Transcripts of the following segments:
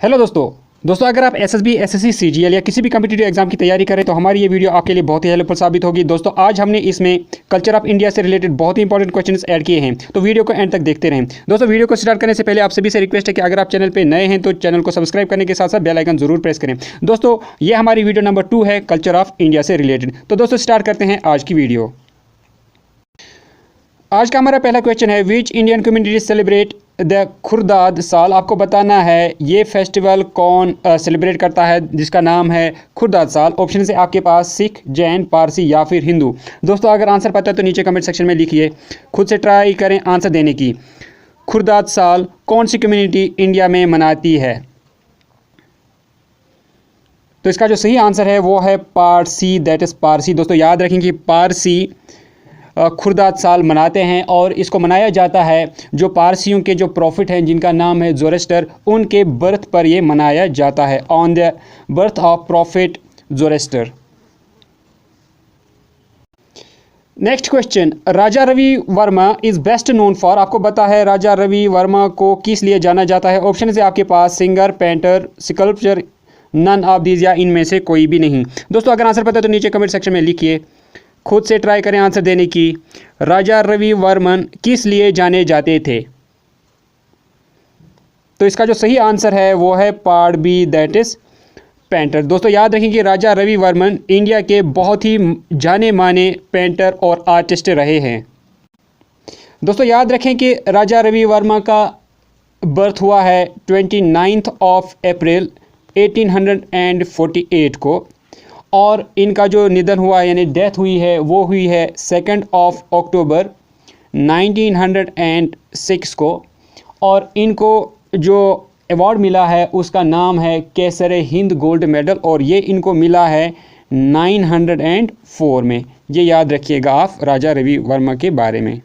Hello दोस्तों अगर आप एसएसबी, एसएससी, सीजीएल या किसी भी कम्पिटिटिव एग्जाम की तैयारी करें तो हमारी ये वीडियो आपके लिए बहुत ही हेल्पफुल साबित होगी। दोस्तों आज हमने इसमें कल्चर ऑफ इंडिया से रिलेटेड बहुत ही इंपॉर्टेंट क्वेश्चंस ऐड किए हैं, तो वीडियो को एंड तक देखते रहें। दोस्तों वीडियो को स्टार्ट करने से पहले आप सभी से रिक्वेस्ट है कि अगर आप चैनल पर नए हैं तो चैनल को सब्सक्राइब करने के साथ साथ बेल आइकन जरूर प्रेस करें। दोस्तों ये हमारी वीडियो नंबर 2 है कल्चर ऑफ इंडिया से रिलेटेड। तो दोस्तों स्टार्ट करते हैं आज की वीडियो। आज का हमारा पहला क्वेश्चन है which Indian community celebrate the Khordad Sal. आपको बताना है ये फेस्टिवल कौन सेलिब्रेट करता है जिसका नाम है खुर्दाद साल। ऑप्शन है आपके पास सिख, जैन, पारसी या फिर हिंदू। दोस्तों अगर आंसर पता है तो नीचे कमेंट सेक्शन में लिखिए, खुद से ट्राई करें आंसर देने की। खुर्दाद साल कौन सी कम्युनिटी इंडिया में मनाती है? तो इसका जो सही आंसर है वो है पारसी, दैट इज़ पारसी। दोस्तों याद रखें कि पारसी खुर्दाद साल मनाते हैं और इसको मनाया जाता है जो पारसियों के जो प्रॉफिट हैं जिनका नाम है ज़ोरेस्टर, उनके बर्थ पर ये मनाया जाता है, on the birth of prophet Zoroaster. Next question, Raja Ravi Varma is best known for. आपको पता है राजा रवि वर्मा को किस लिए जाना जाता है? ऑप्शन है आपके पास singer, painter, sculpture, none of these या इनमें से कोई भी नहीं। दोस्तों अगर आंसर पता है तो नीचे कमेंट सेक्शन में लिखिए, खुद से ट्राई करें आंसर देने की। राजा रवि वर्मन किस लिए जाने जाते थे? तो इसका जो सही आंसर है वो है part B, that is painter. दोस्तों याद रखें कि राजा रवि वर्मन इंडिया के बहुत ही जाने माने पेंटर और आर्टिस्ट रहे हैं। दोस्तों याद रखें कि राजा रवि वर्मा का बर्थ हुआ है 29 अप्रैल 1848 को और इनका जो निधन हुआ यानी डेथ हुई है वो हुई है 2 अक्टूबर 1906 को। और इनको जो अवार्ड मिला है उसका नाम है केसर हिंद गोल्ड मेडल और ये इनको मिला है 904 में। ये याद रखिएगा आप राजा रवि वर्मा के बारे में।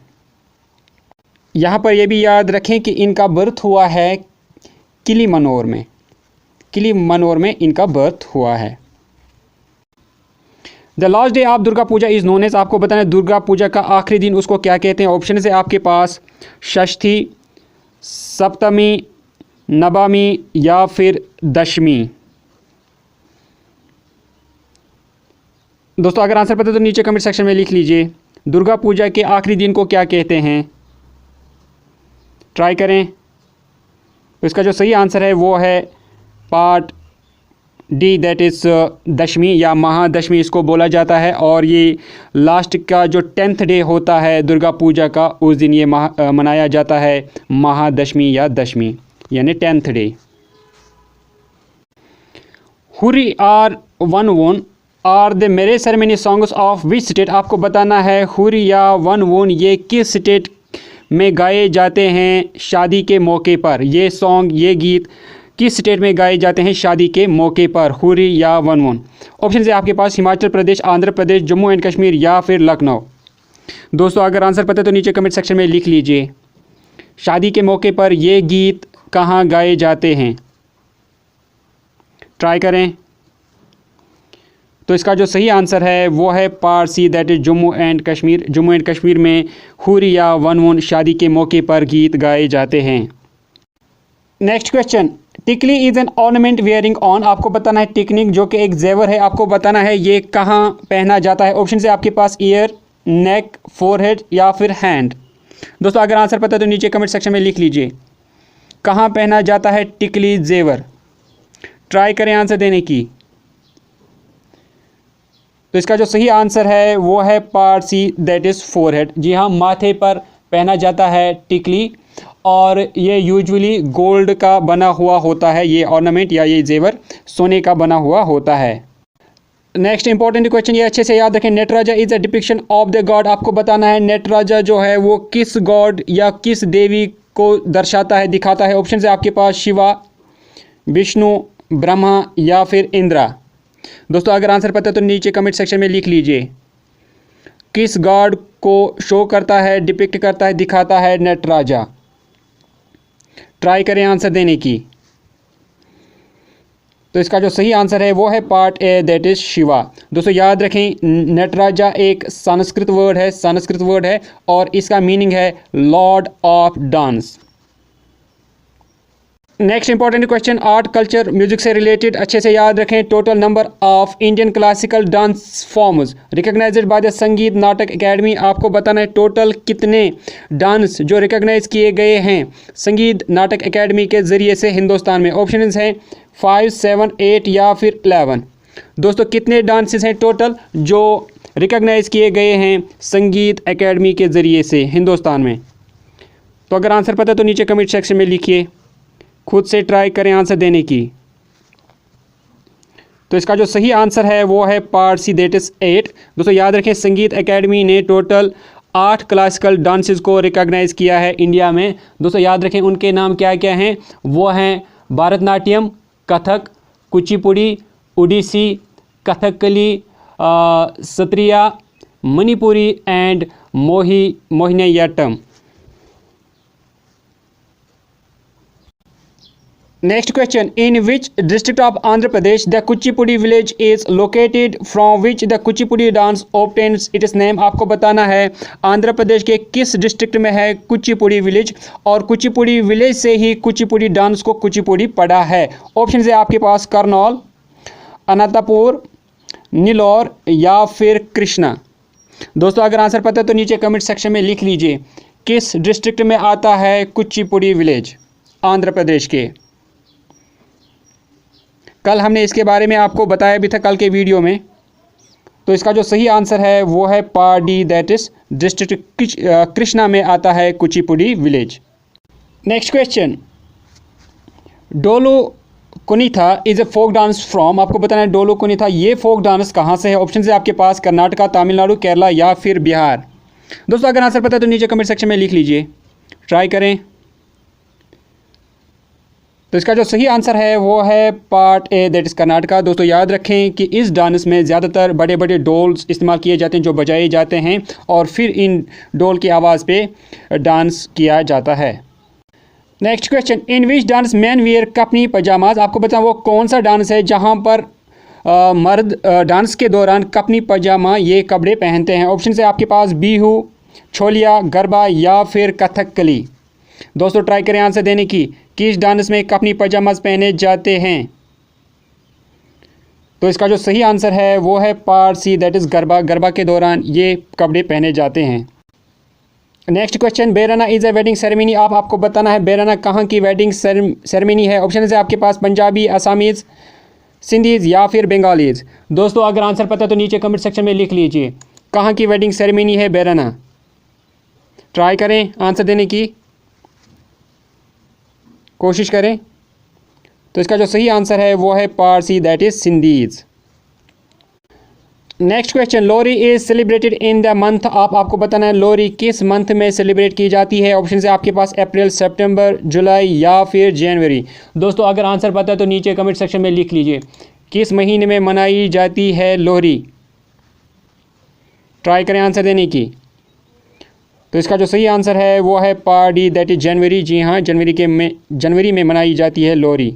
यहाँ पर यह भी याद रखें कि इनका बर्थ हुआ है किलीमनोर में, किलीमनोर में इनका बर्थ हुआ है। The last day of Durga Puja is known as. आपको बताना है दुर्गा पूजा का आखिरी दिन उसको क्या कहते हैं? ऑप्शन है आपके पास षष्ठी, सप्तमी, नवमी या फिर दशमी। दोस्तों अगर आंसर पता है तो नीचे कमेंट सेक्शन में लिख लीजिए, दुर्गा पूजा के आखिरी दिन को क्या कहते हैं? ट्राई करें। तो इसका जो सही आंसर है वो है पार्ट डी, दैट इज़ दशमी या महादशमी इसको बोला जाता है। और ये लास्ट का जो 10th डे होता है दुर्गा पूजा का, उस दिन ये मनाया जाता है महादशमी या दशमी यानी 10th डे। हुरी are one won are the marriage ceremony songs of which state. आपको बताना है हुरी या वन वोन ये किस स्टेट में गाए जाते हैं शादी के मौके पर? ये सॉन्ग, ये गीत किस स्टेट में गाए जाते हैं शादी के मौके पर? हुरी या वन वोन। ऑप्शन है आपके पास हिमाचल प्रदेश, आंध्र प्रदेश, जम्मू एंड कश्मीर या फिर लखनऊ। दोस्तों अगर आंसर पता है तो नीचे कमेंट सेक्शन में लिख लीजिए, शादी के मौके पर ये गीत कहाँ गाए जाते हैं? ट्राई करें। तो इसका जो सही आंसर है वो है Parsi, that is Jammu and Kashmir. Jammu and Kashmir में हुरी या वन वोन शादी के मौके पर गीत गाए जाते हैं। नेक्स्ट क्वेश्चन, टिकली is an ornament wearing on. आपको बताना है टिकनिक जो कि एक जेवर है, आपको बताना है ये कहाँ पहना जाता है? ऑप्शन है आपके पास ईयर, नेक, फोरहेड या फिर हैंड। दोस्तों अगर आंसर पता है तो नीचे कमेंट सेक्शन में लिख लीजिए, कहाँ पहना जाता है टिकली जेवर? ट्राई करें आंसर देने की। तो इसका जो सही आंसर है वो है part C, that is forehead. जी हाँ, माथे पर पहना जाता है टिकली और ये यूजुअली गोल्ड का बना हुआ होता है। ये ऑर्नामेंट या ये जेवर सोने का बना हुआ होता है। नेक्स्ट इंपॉर्टेंट क्वेश्चन, ये अच्छे से याद रखें, Nataraja is a depiction of the God. आपको बताना है नटराजा जो है वो किस गॉड या किस देवी को दर्शाता है, दिखाता है? ऑप्शन है आपके पास शिवा, विष्णु, ब्रह्मा या फिर इंद्रा। दोस्तों अगर आंसर पता है तो नीचे कमेंट सेक्शन में लिख लीजिए, किस गॉड को शो करता है, डिपिक्ट करता है, दिखाता है नटराजा? ट्राई करें आंसर देने की। तो इसका जो सही आंसर है वो है part A, that is Shiva. दोस्तों याद रखें नटराजा एक संस्कृत वर्ड है और इसका मीनिंग है lord of dance. Next important question, art culture music से रिलेटेड अच्छे से याद रखें। Total number of Indian classical dance forms recognised by the Sangeet Natak academy. आपको बताना है टोटल कितने डांस जो रिकॉग्नाइज किए गए हैं संगीत नाटक एकेडमी के ज़रिए से हिंदुस्तान में। ऑप्शंस हैं 5, 7, 8 या फिर 11। दोस्तों कितने डांसेस हैं टोटल जो रिकॉग्नाइज किए गए हैं संगीत एकेडमी के ज़रिए से हिंदुस्तान में? तो अगर आंसर पता है तो नीचे कमेंट सेक्शन में लिखिए, खुद से ट्राई करें आंसर देने की। तो इसका जो सही आंसर है वो है पार्ट सी, दैट इज़ 8। दोस्तों याद रखें संगीत एकेडमी ने टोटल 8 क्लासिकल डांसेस को रिकॉग्नाइज किया है इंडिया में। दोस्तों याद रखें उनके नाम क्या क्या हैं, वो हैं Bharatanatyam, Kathak, Kuchipudi, Odissi, Kathakali, Sattriya, Manipuri and Mohiniyattam. Next question, in which district of Andhra Pradesh the Kuchipudi village is located, from which the Kuchipudi dance obtains its name? आपको बताना है आंध्र प्रदेश के किस डिस्ट्रिक्ट में है कुचिपुड़ी विलेज, और कुचिपुड़ी विलेज से ही कुचिपुड़ी डांस को कुचिपुड़ी पड़ा है। ऑप्शन है आपके पास करनौल, अनंतपुर, नीलौर या फिर कृष्णा। दोस्तों अगर आंसर पता है तो नीचे कमेंट सेक्शन में लिख लीजिए किस डिस्ट्रिक्ट में आता है कुचिपुड़ी विलेज आंध्र प्रदेश के। कल हमने इसके बारे में आपको बताया भी था कल के वीडियो में। तो इसका जो सही आंसर है वो है part D, that is district Krishna में आता है Kuchipudi village. Next question, Dollu Kunitha is a folk dance from. आपको बताना है डोलो कुनीथा ये फोक डांस कहाँ से है। ऑप्शन है आपके पास कर्नाटका, तमिलनाडु, केरला या फिर बिहार। दोस्तों अगर आंसर पता है तो नीचे कमेंट सेक्शन में लिख लीजिए, ट्राई करें। तो इसका जो सही आंसर है वो है part A, that is Karnataka. दोस्तों याद रखें कि इस डांस में ज़्यादातर बड़े बड़े डोल्स इस्तेमाल किए जाते हैं जो बजाए जाते हैं और फिर इन डोल की आवाज़ पे डांस किया जाता है। Next question, in which dance man wear company pyjamas. आपको बताएं वो कौन सा डांस है जहाँ पर मर्द डांस के दौरान कपनी पजामा ये कपड़े पहनते हैं। ऑप्शन है आपके पास बिहू, छोलिया, गरबा या फिर कथकली। दोस्तों ट्राई करें आंसर देने की, किस डांस में कपनी पजामाज पहने जाते हैं। तो इसका जो सही आंसर है वो है part C, that is Garba. Garba के दौरान ये कपड़े पहने जाते हैं। Next question, Berana is a wedding ceremony. आपको बताना है बेराना कहाँ की वेडिंग सेरेमनी है। ऑप्शन है आपके पास पंजाबी, आसामीज़, सिंधीज़ या फिर बंगालीज़। दोस्तों अगर आंसर पता है तो नीचे कमेंट सेक्शन में लिख लीजिए कहाँ की वेडिंग सेरेमनी है बेराना। ट्राई करें आंसर देने की कोशिश करें। तो इसका जो सही आंसर है वो है part C, that is Sindhis. Next question, Lohri is celebrated in the month of. आपको बताना है लोहरी किस मंथ में सेलिब्रेट की जाती है। ऑप्शन है आपके पास अप्रैल, सितंबर, जुलाई या फिर जनवरी। दोस्तों अगर आंसर पता है तो नीचे कमेंट सेक्शन में लिख लीजिए किस महीने में मनाई जाती है लोहरी। ट्राई करें आंसर देने की। तो इसका जो सही आंसर है वो है part D, that is January. जी हाँ, जनवरी में मनाई जाती है लोहरी।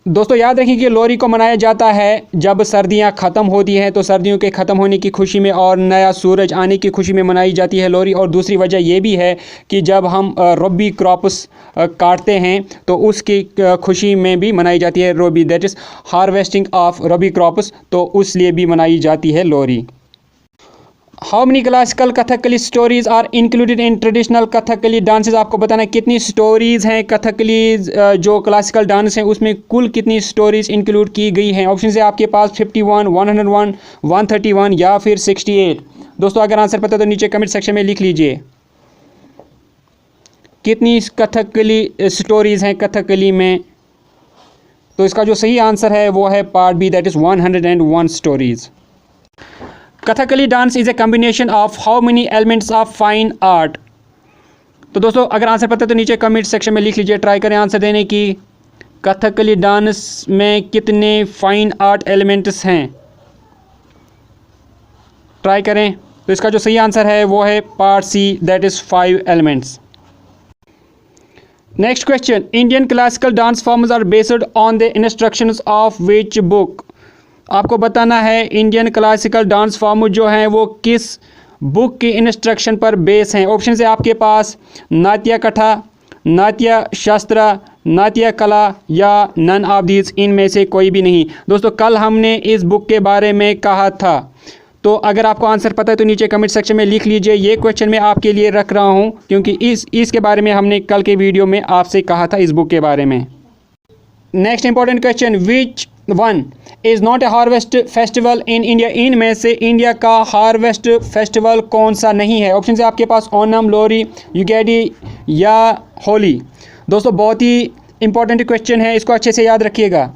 दोस्तों याद रखिए कि लोहरी को मनाया जाता है जब सर्दियां ख़त्म होती हैं, तो सर्दियों के ख़त्म होने की खुशी में और नया सूरज आने की खुशी में मनाई जाती है लोहरी। और दूसरी वजह यह भी है कि जब हम रबी क्रॉप्स काटते हैं तो उसकी खुशी में भी मनाई जाती है rabi, that is harvesting of rabi crops, तो उस लिए भी मनाई जाती है Lohri. How many classical Kathakali stories are included in traditional Kathakali dances. आपको बताना है कितनी स्टोरीज़ हैं कथकली जो क्लासिकल डांस हैं उसमें कुल कितनी स्टोरीज़ इंक्लूड की गई हैं। ऑप्शन है आपके पास 51, 101, 131 या फिर 68। दोस्तों अगर आंसर पता है तो नीचे कमेंट सेक्शन में लिख लीजिए कितनी कथकली स्टोरीज़ हैं कथकली में। तो इसका जो सही आंसर है वो है part B, that is 101 stories. Kathakali dance is a combination of how many elements of fine art. तो दोस्तों अगर आंसर पता है तो नीचे कमेंट सेक्शन में लिख लीजिए, ट्राई करें आंसर देने की। कथकली डांस में कितने फाइन आर्ट एलिमेंट्स हैं, ट्राई करें। तो इसका जो सही आंसर है वो है part C, that is 5 elements. Next question, Indian classical dance forms are based on the instructions of which book. आपको बताना है इंडियन क्लासिकल डांस फॉर्म जो हैं वो किस बुक की इंस्ट्रक्शन पर बेस हैं। ऑप्शन है आपके पास नाट्य कथा, नाट्य शास्त्र, नाट्य कला या नन ऑफ दीज, इनमें से कोई भी नहीं। दोस्तों कल हमने इस बुक के बारे में कहा था, तो अगर आपको आंसर पता है तो नीचे कमेंट सेक्शन में लिख लीजिए। ये क्वेश्चन मैं आपके लिए रख रहा हूँ क्योंकि इसके बारे में हमने कल के वीडियो में आपसे कहा था इस बुक के बारे में। Next important question, which one is not a harvest festival in India, इनमें से इंडिया का हार्वेस्ट फेस्टिवल कौन सा नहीं है? ऑप्शन है आपके पास ओनम, लोहरी, युगैडी या होली। दोस्तों बहुत ही इंपॉर्टेंट क्वेश्चन है, इसको अच्छे से याद रखिएगा।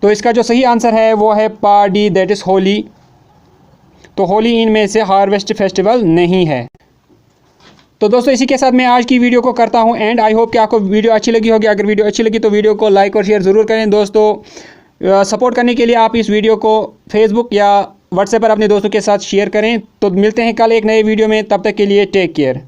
तो इसका जो सही आंसर है वो है part D, that is Holi. तो होली इनमें से हार्वेस्ट फेस्टिवल नहीं है। तो दोस्तों इसी के साथ मैं आज की वीडियो को करता हूं एंड आई होप कि आपको वीडियो अच्छी लगी होगी। अगर वीडियो अच्छी लगी तो वीडियो को लाइक और शेयर ज़रूर करें। दोस्तों सपोर्ट करने के लिए आप इस वीडियो को फेसबुक या व्हाट्सएप पर अपने दोस्तों के साथ शेयर करें। तो मिलते हैं कल एक नए वीडियो में, तब तक के लिए टेक केयर।